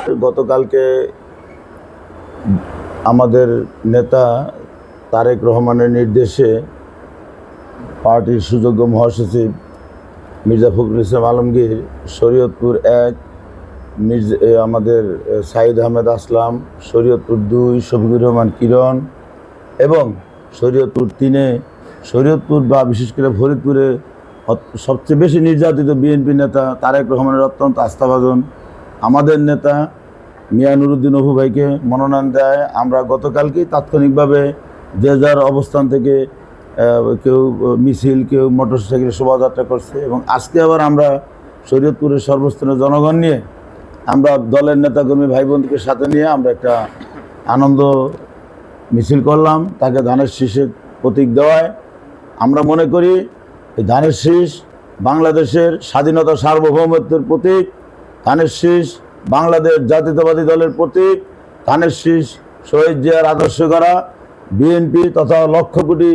গতকালকে আমাদের নেতা তারেক রহমানের নির্দেশে পার্টির সুযোগ্য মহাসচিব মির্জা ফখরুল ইসলাম আলমগীর শরীয়তপুর 1 আমাদের সাইদ আহমেদ আসলাম, শরীয়তপুর 2 শফিকুর রহমান কিরণ এবং শরীয়তপুর 3-এ শরীয়তপুর বা বিশেষ করে ফরিদপুরে সবচেয়ে বেশি নির্যাতিত বিএনপি নেতা তারেক রহমানের অত্যন্ত আস্থাভাজন আমাদের নেতা মিয়া নুরুদ্দিন অপু ভাইকে মনোনয়ন দেয়। আমরা গতকালকেই তাৎক্ষণিকভাবে যে যার অবস্থান থেকে কেউ মিছিল, কেউ মোটরসাইকেলে শোভাযাত্রা করছে এবং আজকে আবার আমরা শরীয়তপুরের সর্বস্তরের জনগণ নিয়ে আমরা দলের নেতাকর্মী ভাই বোনকে সাথে নিয়ে আমরা একটা আনন্দ মিছিল করলাম। তাকে ধানের শীষের প্রতীক দেওয়ায় আমরা মনে করি এই ধানের শীষ বাংলাদেশের স্বাধীনতা সার্বভৌমত্বের প্রতীক, ধানের শীষ বাংলাদেশ জাতীয়তাবাদী দলের প্রতীক, ধানের শীষ শহীদ জিয়ার আদর্শ করা বিএনপি তথা লক্ষ কোটি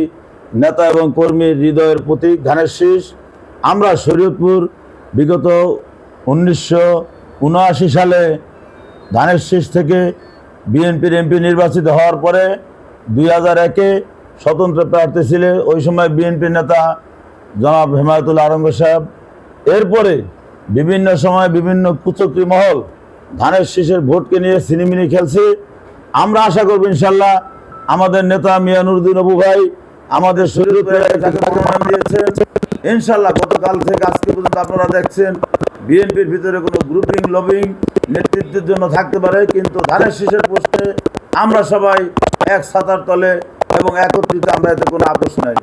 নেতা এবং কর্মীর হৃদয়ের প্রতীক ধানের শীষ। আমরা শরীয়তপুর বিগত 1979 সালে ধানের শীষ থেকে বিএনপির এমপি নির্বাচিত হওয়ার পরে 2001-এ স্বতন্ত্র প্রার্থী ছিলেন ওই সময় বিএনপির নেতা জনাব হেমায়েতুল্লাহ আলমগীর সাহেব। এরপরে বিভিন্ন সময় বিভিন্ন কুচক্রী মহল ধানের শীষের ভোটকে নিয়ে সিনেমিনি খেলছে। আমরা আশা করব ইনশাল্লাহ আমাদের নেতা মিয়া নুরুদ্দিন অপু ভাই আমাদের শরীয়তপুরে যাকে মনোনয়ন দিয়েছেন, ইনশাল্লাহ গতকাল থেকে আজকে পর্যন্ত আপনারা দেখছেন বিএনপির ভিতরে কোনো গ্রুপিং লবিং নেতৃত্বের জন্য থাকতে পারে, কিন্তু ধানের শীষের পোস্টে আমরা সবাই এক ছাতার তলে এবং একত্রিত, আমরা এতে কোনো আপোষ নাই।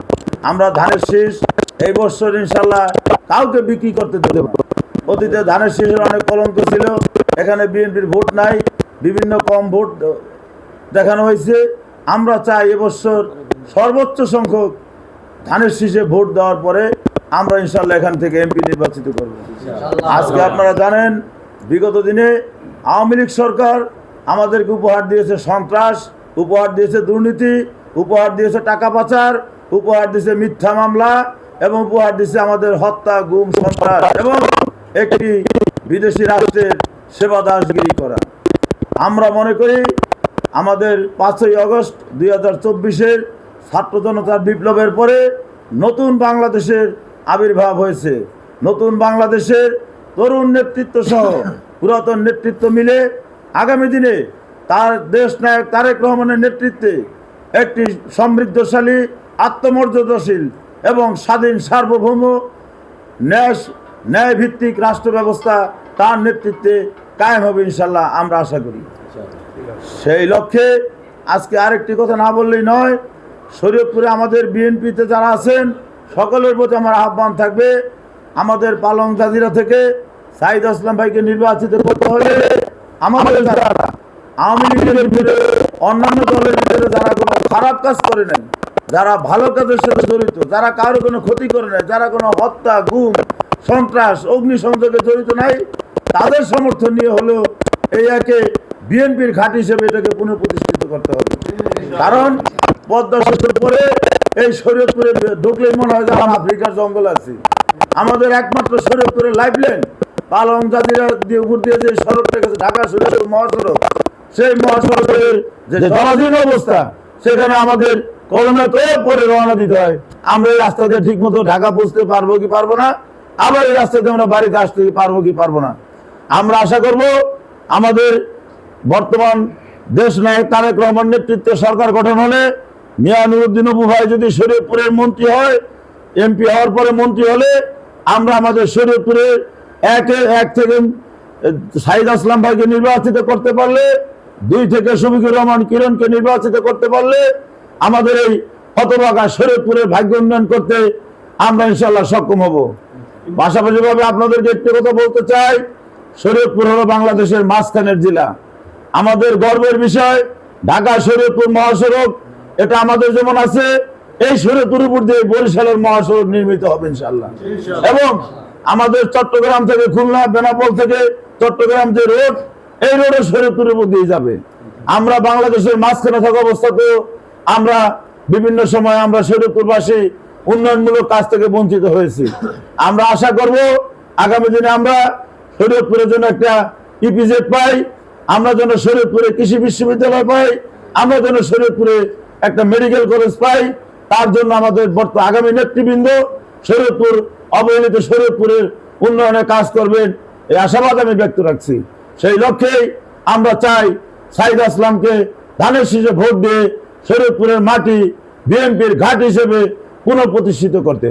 আমরা ধানের শীষ এই বছর ইনশাল্লাহ কাউকে বিক্রি করতে দেব না। অতীতে ধানের শীষের অনেক কলঙ্ক ছিল, এখানে বিএনপির ভোট নাই, বিভিন্ন কম ভোট দেখানো হয়েছে। আমরা চাই এবছর সর্বোচ্চ সংখ্যক ধানের শীষে ভোট দেওয়ার পরে আমরা ইনশাল্লাহ এখান থেকে এমপি নির্বাচিত করব। আজকে আপনারা জানেন বিগত দিনে আওয়ামী লীগ সরকার আমাদেরকে উপহার দিয়েছে সন্ত্রাস, উপহার দিয়েছে দুর্নীতি, উপহার দিয়েছে টাকা পাচার, উপহার দিয়েছে মিথ্যা মামলা এবং উপহার দিয়েছে আমাদের হত্যা, গুম, সন্ত্রাস এবং একটি বিদেশি রাষ্ট্রের সেবা দাসগিরি করা। আমরা মনে করি আমাদের 5ই আগস্ট 2024-এর ছাত্র জনতার বিপ্লবের পরে নতুন বাংলাদেশের আবির্ভাব হয়েছে। নতুন বাংলাদেশের তরুণ নেতৃত্ব সহ পুরাতন নেতৃত্ব মিলে আগামী দিনে তার দেশ নায়ক তারেক রহমানের নেতৃত্বে একটি সমৃদ্ধশালী, আত্মমর্যাদাশীল এবং স্বাধীন সার্বভৌম ন্যায়ভিত্তিক রাষ্ট্র ব্যবস্থা তার নেতৃত্বে কায়েম হবে ইনশাল্লাহ, আমরা আশা করি। সেই লক্ষ্যে আজকে আরেকটি কথা না বললেই নয়, শরীয়তপুরে আমাদের বিএনপিতে যারা আছেন সকলের প্রতি আমার আহ্বান থাকবে, আমাদের পালং জাজিরা থেকে সাইদ আসলাম ভাইকে নির্বাচিত করতে হলে আমাদের যারা আওয়ামী লীগের ভিতরে অন্যান্য দলের ভিতরে যারা কোনো খারাপ কাজ করে নাই, যারা ভালো কাজের সাথে জড়িত, যারা কারো কোনো ক্ষতি করে নাই, যারা কোনো হত্যা, গুম, সন্ত্রাস, অগ্নিসংযোগে জড়িত নাই, তাদের সমর্থন নিয়ে হলেও এই একে বিএনপির ঘাঁটি হিসেবে এটাকে পুনঃপ্রতিষ্ঠিত করতে হবে। কারণ পদ্মা সেতুর পরে এই শরীয়তপুরে ঢুকলেই মনে হয় যে আমরা আফ্রিকার জঙ্গল আছি। আমাদের একমাত্র শরীয়তপুরের লাইফলাইন পালং জাজিরা দিয়ে উপর দিয়ে যে সড়কটা গেছে ঢাকা শরীয়তপুর মহাসড়ক, সেই মহাসড়কের যে জরাজীর্ণ অবস্থা, সেখানে আমাদের কলমে করে রওনা দিতে হয়। আমরা এই রাস্তা দিয়ে ঠিক মতো ঢাকা পৌঁছতে পারবো কি পারবো না, আবার এই রাস্তা দিয়ে আমরা বাড়িতে আসতে পারবো কি পারবো না। আমরা আশা করব আমাদের বর্তমান দেশ নায়ক তারেক রহমান নেতৃত্বে সরকার গঠন হলে মিয়া নুরুদ্দিন অপু ভাই যদি শরীয়তপুরের মন্ত্রী হয়, এমপি হওয়ার পরে মন্ত্রী হলে আমরা আমাদের শরীয়তপুরের এক থেকে সাইদ আসলাম ভাইকে নির্বাচিত করতে পারলে, 2 থেকে শফিকুর রহমান কিরণকে নির্বাচিত করতে পারলে আমাদের এই হতভাগা শরীয়তপুরের ভাগ্য উন্নয়ন করতে আমরা ইনশাল্লাহ সক্ষম হব। পাশাপাশি ভাবে আপনাদেরকে একটি কথা বলতে চাই, শরীয়তপুর হলো বাংলাদেশের মাঝখানের জেলা। আমাদের গর্বের বিষয় ঢাকা শরীয়তপুর মহাসড়ক, এটা আমাদের যেমন আছে, এই শরীয়তপুরের উপর দিয়ে বরিশালের মহাসড়ক নির্মিত হবে ইনশাল্লাহ। এবং আমাদের চট্টগ্রাম থেকে খুলনা, বেনাপোল থেকে চট্টগ্রাম যে রোড, এই রোডে শরীয়তপুরের উপর দিয়ে যাবে। আমরা বাংলাদেশের মাঝখানে থাকা অবস্থাতেও আমরা বিভিন্ন সময় আমরা শরীয়তপুরবাসী উন্নয়নমূলক কাজ থেকে বঞ্চিত হয়েছি। আমরা আশা করব আগামী দিনে আমরা শরীয়তপুরের জন্য একটা ইপিজেড পাই আমরা যেন শরীয়তপুরে কৃষি বিশ্ববিদ্যালয় পাই, আমরা যেন শরীয়তপুরে একটা মেডিকেল কলেজ পাই। তার জন্য আমাদের আগামী নেতৃবৃন্দ শরীয়তপুর অবহেলিত শরীয়তপুরের উন্নয়নে কাজ করবেন, এই আশাবাদ আমি ব্যক্ত রাখছি। সেই লক্ষ্যেই আমরা চাই সাইদ আসলামকে ধানের শীষে ভোট দিয়ে শরীয়তপুরের মাটি বিএনপির ঘাট হিসেবে পুনঃপ্রতিষ্ঠিত করতে।